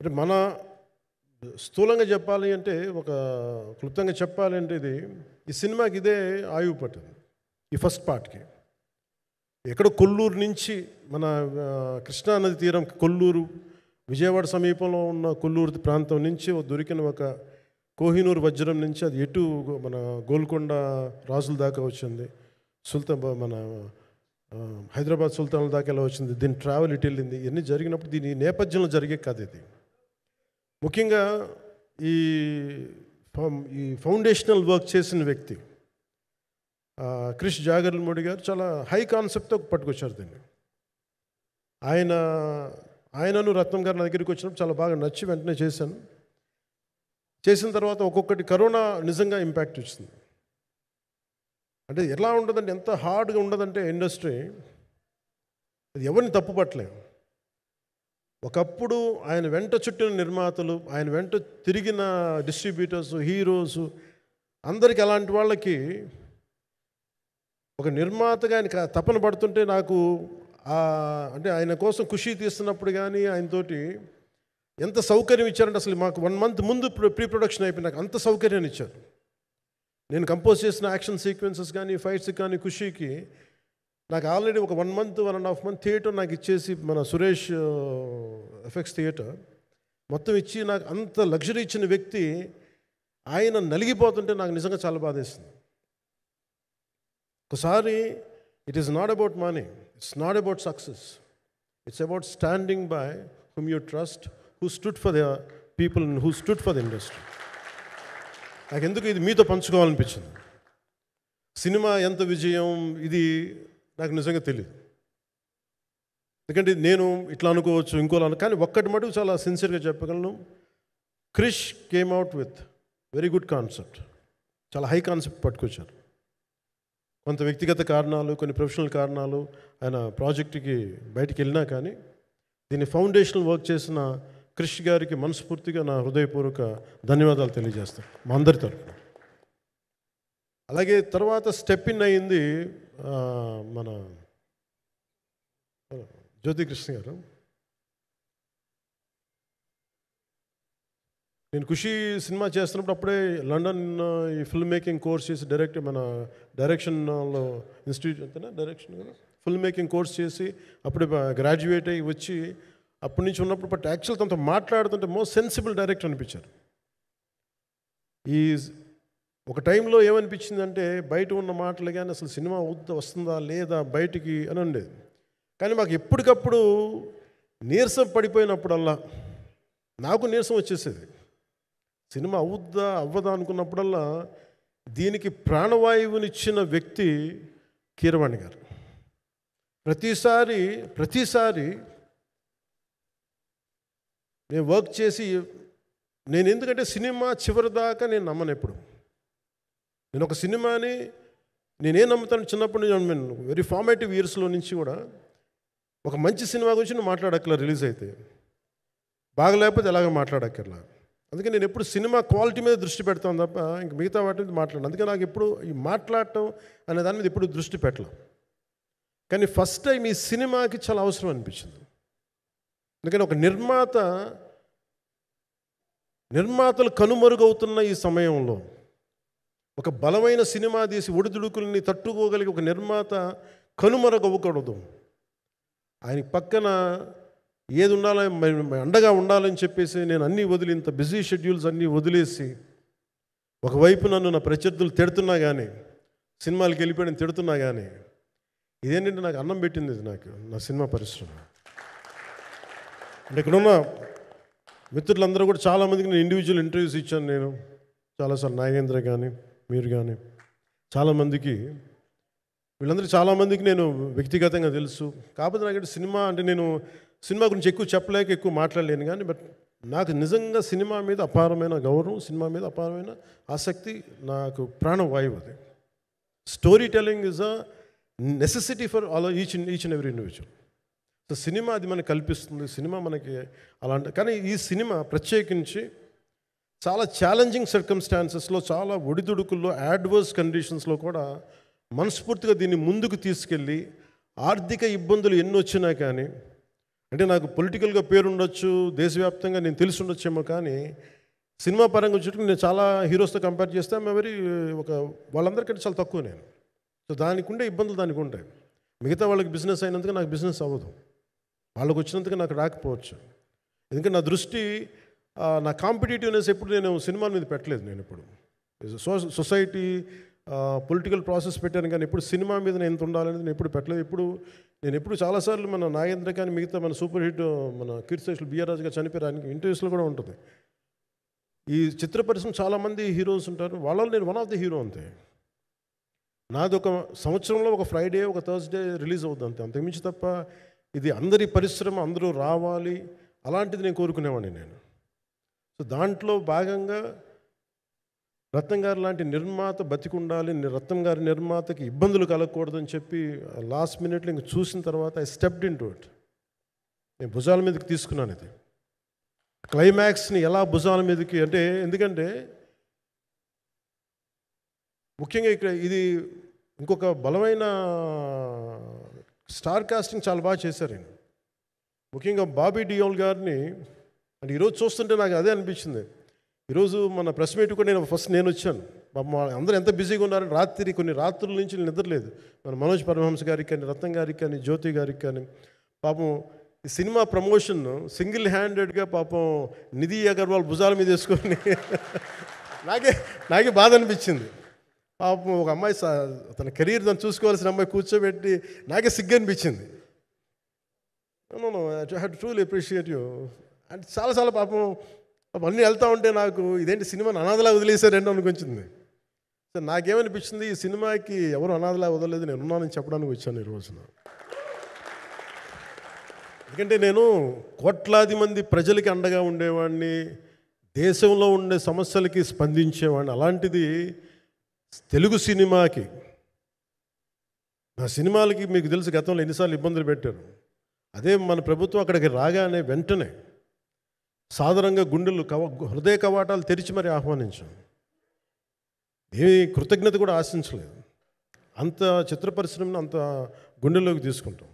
అంటే మన స్థూలంగా చెప్పాలి అంటే క్లుప్తంగా చెప్పాలి అంటే ఈ సినిమాకి ఇదే ఆయువు పట్టింది. ఈ ఫస్ట్ పార్ట్కి ఎక్కడో కొల్లూరు నుంచి మన కృష్ణానది తీరం కొల్లూరు విజయవాడ సమీపంలో ఉన్న కొల్లూరు ప్రాంతం నుంచి దొరికిన ఒక కోహినూరు వజ్రం నుంచి అది ఎటు మన గోల్కొండ రాజుల దాకా వచ్చింది, మన హైదరాబాద్ సుల్తాన్ల దాకా ఎలా వచ్చింది, దీని ట్రావెల్ ఇటు వెళ్ళింది. ఇవన్నీ జరిగినప్పుడు దీని నేపథ్యంలో జరిగే కథ ఇది. ముఖ్యంగా ఈ ఫౌండేషనల్ వర్క్ చేసిన వ్యక్తి క్రిష్ జాగర్లమూడి గారు చాలా హై కాన్సెప్ట్తో పట్టుకొచ్చారు దీన్ని. ఆయనను రత్నం గారు నా దగ్గరికి వచ్చినప్పుడు చాలా బాగా నచ్చి వెంటనే చేశాను. చేసిన తర్వాత ఒక్కొక్కటి కరోనా నిజంగా ఇంపాక్ట్ వచ్చింది. అంటే ఎలా ఉండదంటే, ఎంత హార్డ్గా ఉండదంటే ఇండస్ట్రీ, అది ఎవరిని తప్పు పట్టలేము. ఒకప్పుడు ఆయన వెంట చుట్టిన నిర్మాతలు, ఆయన వెంట తిరిగిన డిస్ట్రిబ్యూటర్స్, హీరోస్ అందరికీ అలాంటి వాళ్ళకి ఒక నిర్మాతగా ఆయన తపన పడుతుంటే నాకు అంటే ఆయన కోసం ఖుషి తీస్తున్నప్పుడు కానీ ఆయనతోటి ఎంత సౌకర్యం ఇచ్చారంటే, అసలు మాకు 1 month ముందు ప్రీ ప్రొడక్షన్ అయిపోయి నాకు అంత సౌకర్యాన్ని ఇచ్చారు. నేను కంపోజ్ చేసిన యాక్షన్ సీక్వెన్సెస్ కానీ ఫైట్స్ కానీ ఖుషీకి నాకు ఆల్రెడీ ఒక 1 month 1.5 month థియేటర్ నాకు ఇచ్చేసి, మన సురేష్ ఎఫెక్ట్స్ థియేటర్ మొత్తం ఇచ్చి నాకు అంత లగ్జరీ ఇచ్చిన వ్యక్తి ఆయన నలిగిపోతుంటే నాకు నిజంగా చాలా బాధేస్తుంది. ఒకసారి it is not about money, it's not about success, it's about standing by hmm you trust, who stood for the people, who stood for the industry. నాకు ఎందుకు ఇది మీతో పంచుకోవాలనిపించింది. సినిమా ఎంత విజయం ఇది నాకు నిజంగా తెలియదు, ఎందుకంటే నేను ఇట్లా అనుకోవచ్చు ఇంకోలా కానీ ఒక్కటి మటుకు చాలా సిన్సియర్గా చెప్పగలను. Krish came out with very good concept, చాలా హై కాన్సెప్ట్ పట్టుకొచ్చారు. కొంత వ్యక్తిగత కారణాలు, కొన్ని ప్రొఫెషనల్ కారణాలు ఆయన ప్రాజెక్టుకి బయటికి వెళ్ళినా కానీ దీన్ని ఫౌండేషనల్ వర్క్ చేసిన క్రిష్ గారికి మనస్ఫూర్తిగా నా హృదయపూర్వక ధన్యవాదాలు తెలియజేస్తాను మా అందరి తరఫున. అలాగే తర్వాత స్టెప్ ఇన్ అయింది మన జ్యోతికృష్ణ గారు. నేను ఖుషి సినిమా చేస్తున్నప్పుడు అప్పుడే లండన్ ఈ ఫిల్మ్ మేకింగ్ కోర్స్ చేసి మన డైరెక్షన్లో ఇన్స్టిట్యూట్ అంతేనా డైరెక్షన్ కదా, ఫిల్మ్ మేకింగ్ కోర్స్ చేసి అప్పుడే గ్రాడ్యుయేట్ అయ్యి వచ్చి అప్పటి నుంచి ఉన్నప్పుడు బట్ యాక్చువల్ తనతో మాట్లాడుతుంటే మోస్ట్ సెన్సిబుల్ డైరెక్టర్ అనిపించారు. ఈ ఒక టైంలో ఏమనిపించిందంటే బయట ఉన్న మాటలు కానీ అసలు సినిమా వస్తుందా లేదా బయటికి అని ఉండేది. కానీ మాకు ఎప్పటికప్పుడు నీరసం పడిపోయినప్పుడల్లా నాకు నీరసం వచ్చేసేది. సినిమా అవ్వదా అనుకున్నప్పుడల్లా దీనికి ప్రాణవాయువునిచ్చిన వ్యక్తి కీరవాణి గారు. ప్రతిసారి నేను వర్క్ చేసి నేను ఎందుకంటే సినిమా చివరి దాకా నేను నమ్మను ఎప్పుడు. నేను ఒక సినిమాని నేనేం నమ్ముతాను, చిన్నప్పటి నుంచి వెరీ ఫార్మేటివ్ ఇయర్స్లో నుంచి కూడా ఒక మంచి సినిమా గురించి నువ్వు మాట్లాడక్కర్లా, రిలీజ్ అయితే బాగలేకపోతే ఎలాగ మాట్లాడక్కర్లా. అందుకే నేను ఎప్పుడు సినిమా క్వాలిటీ మీద దృష్టి పెడతాను తప్ప ఇంక మిగతా వాటి మీద మాట్లాడను. అందుకే నాకు ఎప్పుడు ఈ మాట్లాడటం అనే దాని మీద ఎప్పుడు దృష్టి పెట్టలేం. కానీ ఫస్ట్ టైం ఈ సినిమాకి చాలా అవసరం అనిపించింది. ఎందుకంటే ఒక నిర్మాతలు కనుమరుగవుతున్న ఈ సమయంలో ఒక బలమైన సినిమా తీసి ఒడిదుడుకుల్ని తట్టుకోగలిగి ఒక నిర్మాత కనుమరుగవ్వకూడదు. ఆయన పక్కన ఏది ఉండాలని అండగా ఉండాలని చెప్పేసి నేను అన్నీ వదిలి, ఇంత బిజీ షెడ్యూల్స్ అన్నీ వదిలేసి, ఒకవైపు నన్ను నా ప్రత్యర్థులు తిడుతున్నా కానీ, సినిమాలకు వెళ్ళిపోయిన తిడుతున్నా కానీ, ఇదేంటంటే నాకు అన్నం పెట్టింది ఇది నాకు నా సినిమా పరిశ్రమ. అంటే ఇక్కడున్న మిత్రులందరూ కూడా చాలామందికి నేను ఇండివిజువల్ ఇంటర్వ్యూస్ ఇచ్చాను. నేను చాలాసార్లు నాగేంద్ర కానీ మీరు కానీ చాలామందికి, వీళ్ళందరూ చాలామందికి నేను వ్యక్తిగతంగా తెలుసు. కాకపోతే నాకు సినిమా అంటే నేను సినిమా గురించి ఎక్కువ చెప్పలేక ఎక్కువ మాట్లాడలేను కానీ బట్ నాకు నిజంగా సినిమా మీద అపారమైన గౌరవం, సినిమా మీద అపారమైన ఆసక్తి, నాకు ప్రాణవాయువు అది. Story telling is a necessity for each and every individual. So cinema అది మనకు కల్పిస్తుంది, సినిమా మనకి అలాంటి. కానీ ఈ సినిమా ప్రత్యేకించి చాలా ఛాలెంజింగ్ సర్కమ్స్టాన్సెస్లో, చాలా ఒడిదుడుకుల్లో, యాడ్వర్స్ కండిషన్స్లో కూడా మనస్ఫూర్తిగా దీన్ని ముందుకు తీసుకెళ్ళి, ఆర్థిక ఇబ్బందులు ఎన్ని వచ్చినా కానీ అంటే నాకు పొలిటికల్గా పేరు ఉండొచ్చు, దేశవ్యాప్తంగా నేను తెలిసి ఉండొచ్చేమో, కానీ సినిమా పరంగా వచ్చేటప్పుడు నేను చాలా హీరోస్తో కంపేర్ చేస్తే వెరీ ఒక వాళ్ళందరికంటే చాలా తక్కువ నేను. సో దానికి ఉండే ఇబ్బందులు దానికి ఉంటాయి. మిగతా వాళ్ళకి బిజినెస్ అయినందుకు నాకు బిజినెస్ అవ్వదు, వాళ్ళకి వచ్చినందుకు నాకు రాకపోవచ్చు. ఎందుకంటే నా దృష్టి, నా కాంపిటేటివ్నెస్ ఎప్పుడు నేను సినిమాల మీద పెట్టలేదు. నేను ఇప్పుడు సొసైటీ పొలిటికల్ ప్రాసెస్ పెట్టాను, కానీ ఎప్పుడు సినిమా మీద నేను ఎంత ఉండాలనేది నేను ఎప్పుడు పెట్టలేదు. నేను ఎప్పుడు చాలాసార్లు మన నాగేంద్ర కానీ మిగతా మన సూపర్ హిట్ మన కీర్తిశేషులు బిఆర్ రాజు గారు చనిపోయారు, ఇంటర్వ్యూస్లో కూడా ఉంటుంది. ఈ చిత్ర పరిశ్రమ చాలామంది హీరోస్ ఉంటారు, వాళ్ళలో నేను వన్ ఆఫ్ ది హీరో అంతే. నాది ఒక సంవత్సరంలో ఒక ఫ్రైడే ఒక థర్స్డే రిలీజ్ అవుతుంది అంతే, అంతకుమించి తప్ప ఇది అందరి పరిశ్రమ అందరూ రావాలి అలాంటిది నేను కోరుకునేవాడిని నేను. సో దాంట్లో భాగంగా రత్నం గారు లాంటి నిర్మాత బతికుండాలి, రత్నం గారి నిర్మాతకి ఇబ్బందులు కలగకూడదని చెప్పి లాస్ట్ మినిట్లో ఇంక చూసిన తర్వాత I stepped in to it. నేను భుజాల మీదకి తీసుకున్నాను ఇది. క్లైమాక్స్ని ఎలా భుజాల మీదకి అంటే, ఎందుకంటే ముఖ్యంగా ఇక్కడ ఇది ఇంకొక బలమైన స్టార్ కాస్టింగ్ చాలా బాగా చేశారు ఆయన. ముఖ్యంగా బాబీ డియోల్ గారిని అంటే ఈరోజు చూస్తుంటే నాకు అదే అనిపించింది. ఈరోజు మన ప్రెస్ మీట్ కూడా నేను వచ్చాను. పాపం అందరూ ఎంత బిజీగా ఉన్నారని కొన్ని రాత్రుల నుంచి నిద్రలేదు. మన మనోజ్ పరమహంస గారికి కానీ, రత్నం గారికి కానీ, జ్యోతి గారికి కానీ, పాపం ఈ సినిమా ప్రమోషన్ సింగిల్ హ్యాండెడ్గా పాపం నిధి అగర్వాల్ భుజాల మీద వేసుకొని నాకే బాధ అనిపించింది. పాపం ఒక అమ్మాయి తన కెరీర్ తను చూసుకోవాల్సిన అమ్మాయి కూర్చోబెట్టి నాకే సిగ్గు అనిపించింది. I have to truly appreciate you. అంటే చాలాసార్లు పాపం అన్నీ వెళ్తూ ఉంటే నాకు ఇదేంటి సినిమాని అనాథలా వదిలేశారంటే అనిపించింది. సో నాకేమనిపించింది, ఈ సినిమాకి ఎవరు అనాథలా వదలలేదు, నేను ఉన్నానని చెప్పడానికి వచ్చాను ఈ రోజున. ఎందుకంటే నేను కోట్లాది మంది ప్రజలకి అండగా ఉండేవాడిని, దేశంలో ఉండే సమస్యలకి స్పందించేవాడిని. అలాంటిది తెలుగు సినిమాకి, నా సినిమాలకి మీకు తెలుసు గతంలో ఎన్నిసార్లు ఇబ్బందులు పెట్టారు. అదే మన ప్రభుత్వం అక్కడికి రాగానే వెంటనే సాధారణంగా హృదయ కవాటాలు తెరిచి మరి ఆహ్వానించాం. ఏమీ కృతజ్ఞత కూడా ఆశించలేదు. అంత చిత్ర పరిశ్రమను అంత గుండెల్లోకి తీసుకుంటాం.